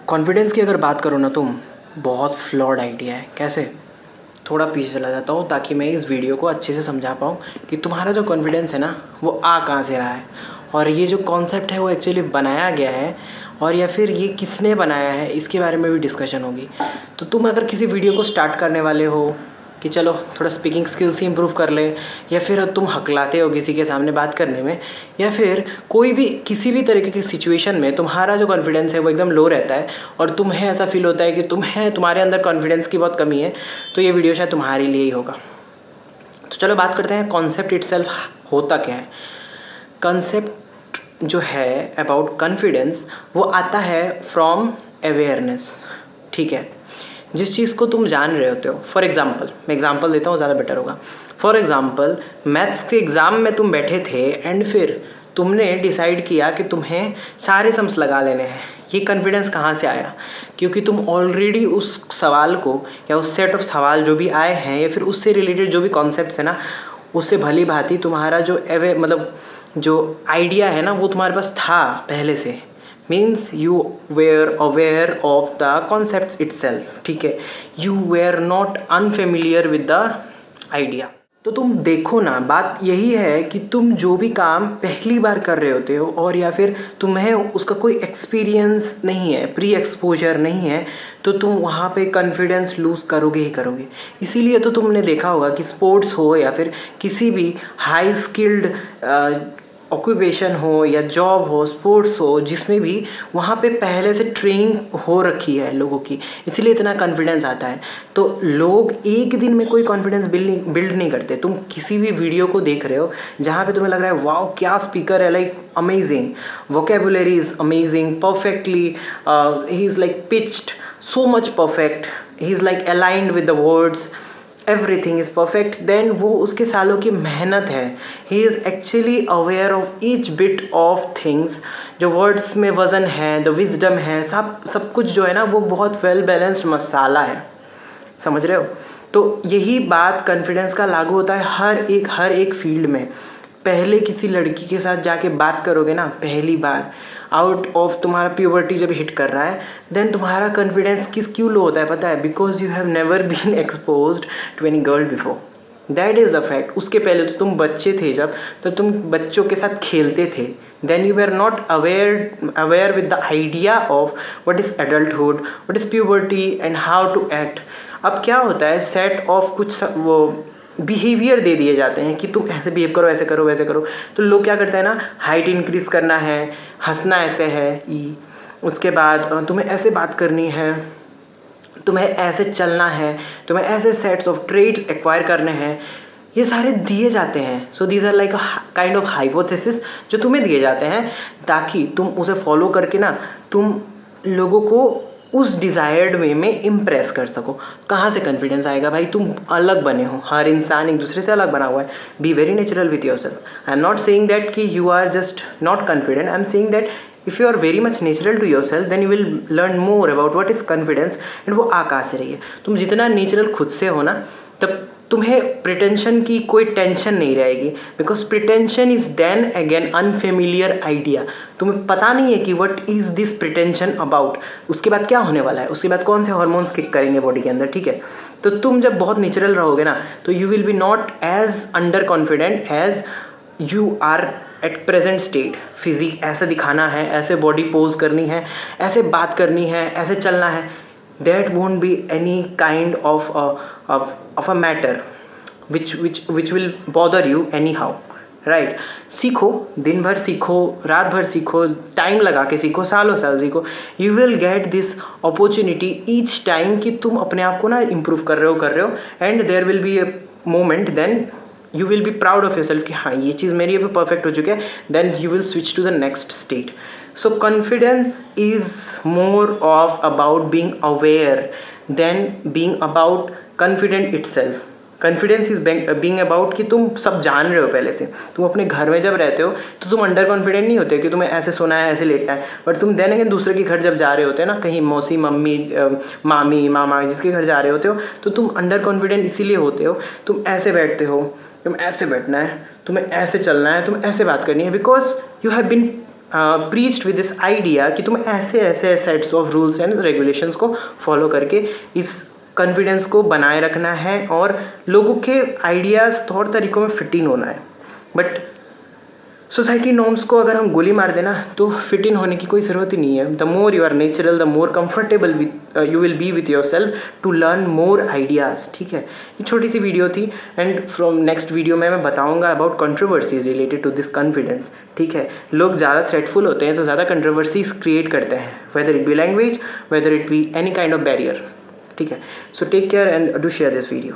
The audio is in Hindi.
कॉन्फिडेंस की अगर बात करो ना तुम, बहुत फ्लॉड आइडिया है। कैसे? थोड़ा पीछे चला जाता हूँ ताकि मैं इस वीडियो को अच्छे से समझा पाऊँ कि तुम्हारा जो कॉन्फिडेंस है ना वो आ कहाँ से रहा है, और ये जो कॉन्सेप्ट है वो एक्चुअली बनाया गया है, और या फिर ये किसने बनाया है इसके बारे में भी डिस्कशन होगी। तो तुम अगर किसी वीडियो को स्टार्ट करने वाले हो कि चलो थोड़ा स्पीकिंग स्किल्स ही इम्प्रूव कर ले, या फिर तुम हकलाते हो किसी के सामने बात करने में, या फिर कोई भी किसी भी तरीके की सिचुएशन में तुम्हारा जो कॉन्फिडेंस है वो एकदम लो रहता है और तुम्हें ऐसा फील होता है कि तुम्हारे अंदर कॉन्फिडेंस की बहुत कमी है, तो ये वीडियो शायद तुम्हारे लिए ही होगा। तो चलो बात करते हैं कॉन्सेप्ट इटसेल्फ होता क्या है। कॉन्सेप्ट जो है अबाउट कॉन्फिडेंस वो आता है फ्रॉम अवेयरनेस। ठीक है, जिस चीज़ को तुम जान रहे होते हो। फॉर एग्ज़ाम्पल, मैं एग्ज़ाम्पल देता हूँ, ज़्यादा बेटर होगा। फॉर एग्ज़ाम्पल, मैथ्स के एग्ज़ाम में तुम बैठे थे एंड फिर तुमने डिसाइड किया कि तुम्हें सारे सम्स लगा लेने हैं। ये कॉन्फिडेंस कहाँ से आया? क्योंकि तुम ऑलरेडी उस सवाल को या उस सेट ऑफ सवाल जो भी आए हैं या फिर उससे रिलेटेड जो भी कॉन्सेप्ट्स है ना, उससे भली भांति तुम्हारा जो जो आइडिया है ना वो तुम्हारे पास था पहले से। Means you were aware of the concept itself. ठीक है, you were not unfamiliar with the idea. तो तुम देखो ना, बात यही है कि तुम जो भी काम पहली बार कर रहे होते हो और या फिर तुम्हें उसका कोई एक्सपीरियंस नहीं है, प्री एक्सपोजर नहीं है, तो तुम वहाँ पे कॉन्फिडेंस लूज़ करोगे ही करोगे। इसीलिए तो तुमने देखा होगा कि स्पोर्ट्स हो या फिर किसी भी हाई स्किल्ड ऑक्यूपेशन हो या जॉब हो, स्पोर्ट्स हो, जिसमें भी वहाँ पे पहले से ट्रेनिंग हो रखी है लोगों की, इसलिए इतना कॉन्फिडेंस आता है। तो लोग एक दिन में कोई कॉन्फिडेंस बिल्ड नहीं करते। तुम किसी भी वीडियो को देख रहे हो जहाँ पे तुम्हें लग रहा है वाओ क्या स्पीकर है, like amazing, vocabulary is amazing, perfectly he is like pitched so much perfect, he is like aligned with the words, everything is perfect, then वो उसके सालों की मेहनत है। He is actually aware of each bit of things. जो वर्ड्स में वज़न है, द विजडम है, सब कुछ जो है ना वो बहुत वेल बैलेंस्ड मसाला है। समझ रहे हो? तो यही बात कॉन्फिडेंस का लागू होता है हर एक फील्ड में। पहले किसी लड़की के साथ जाके बात करोगे ना, पहली बार आउट ऑफ तुम्हारा प्यूबर्टी जब हिट कर रहा है, देन तुम्हारा कॉन्फिडेंस क्यों लो होता है पता है? Because you have never been exposed to any girl before. That is the fact. उसके पहले तो तुम बच्चे थे, तो तुम बच्चों के साथ खेलते थे, then you are not aware with the idea of what is adulthood, what is puberty and how to act. अब क्या होता है, सेट ऑफ कुछ वो बिहेवियर दे दिए जाते हैं कि तुम ऐसे बिहेव करो, ऐसे करो, वैसे करो। तो लोग क्या करते हैं ना, हाइट इंक्रीज़ करना है, हंसना ऐसे है, उसके बाद तुम्हें ऐसे बात करनी है, तुम्हें ऐसे चलना है, तुम्हें ऐसे सेट्स ऑफ ट्रेट्स एक्वायर करने हैं, ये सारे दिए जाते हैं। So these are like a kind of hypothesis जो तुम्हें दिए जाते हैं ताकि तुम उसे फॉलो करके ना तुम लोगों को उस डिज़ायर्ड वे में इम्प्रेस कर सको। कहाँ से कॉन्फिडेंस आएगा भाई? तुम अलग बने हो, हर इंसान एक दूसरे से अलग बना हुआ है। Be very natural with your self. I am not saying that कि you are just not confident, I am saying that if you are very much natural to yourself then you will learn more about what is confidence and वो आ कहाँ से रही है। तुम जितना नेचुरल खुद से हो ना, तब तुम्हें प्रिटेंशन की कोई टेंशन नहीं रहेगी। Because pretension is then again unfamiliar idea. तुम्हें पता नहीं है कि what is this pretension about, उसके बाद क्या होने वाला है, उसके बाद कौन से हॉर्मोन्स किक करेंगे बॉडी के अंदर। ठीक है, तो तुम जब बहुत नेचुरल रहोगे ना, तो you will be not as under confident as you are at present state. Physique ऐसे दिखाना है, ऐसे बॉडी पोज करनी है, ऐसे बात करनी है, ऐसे चलना है, that won't be any kind of a matter which will bother you anyhow, right? सीखो, दिन भर सीखो, रात भर सीखो, टाइम लगा के सीखो, सालों साल सीखो, you will get this opportunity each time कि तुम अपने आप को ना इम्प्रूव कर रहे हो and there will be a moment then you will be proud of yourself कि हाँ ये चीज़ मेरी अभी परफेक्ट हो चुकी है, then you will switch to the next state. So confidence is more of about being aware than being about confident itself. Confidence is being about कि तुम सब जान रहे हो पहले से। तुम अपने घर में जब रहते हो तो तुम अंडर कॉन्फिडेंट नहीं होते कि तुम्हें ऐसे सोना है, ऐसे लेटना है। बट तुम देन अगेन दूसरे के घर जब जा रहे होते हैं ना, कहीं मौसी, मम्मी, मामी, मामा जिसके घर जा रहे होते हो, तो तुम अंडर कॉन्फिडेंट इसीलिए होते हो। तुम ऐसे बैठते हो, तुम ऐसे बैठना है, तुम्हें ऐसे चलना है, तुम्हें ऐसे बात करनी है, because you have been preached with this idea कि तुम ऐसे ऐसे sets of rules and regulations को फॉलो करके इस कॉन्फिडेंस को बनाए रखना है और लोगों के आइडियाज़ तौर तरीक़ों में फिट इन होना है। बट सोसाइटी नॉर्म्स को अगर हम गोली मार देना तो फिट इन होने की कोई ज़रूरत ही नहीं है। The more you are natural, the more comfortable with you will be with your self to learn more ideas. ठीक है, ये छोटी सी वीडियो थी एंड फ्रॉम नेक्स्ट वीडियो में मैं बताऊंगा about controversies related to this confidence. ठीक है, लोग ज़्यादा थ्रेटफुल होते हैं तो ज़्यादा कंट्रोवर्सीज क्रिएट करते हैं, whether it be language, whether it be any kind of barrier. ठीक है, so take care and do share this video.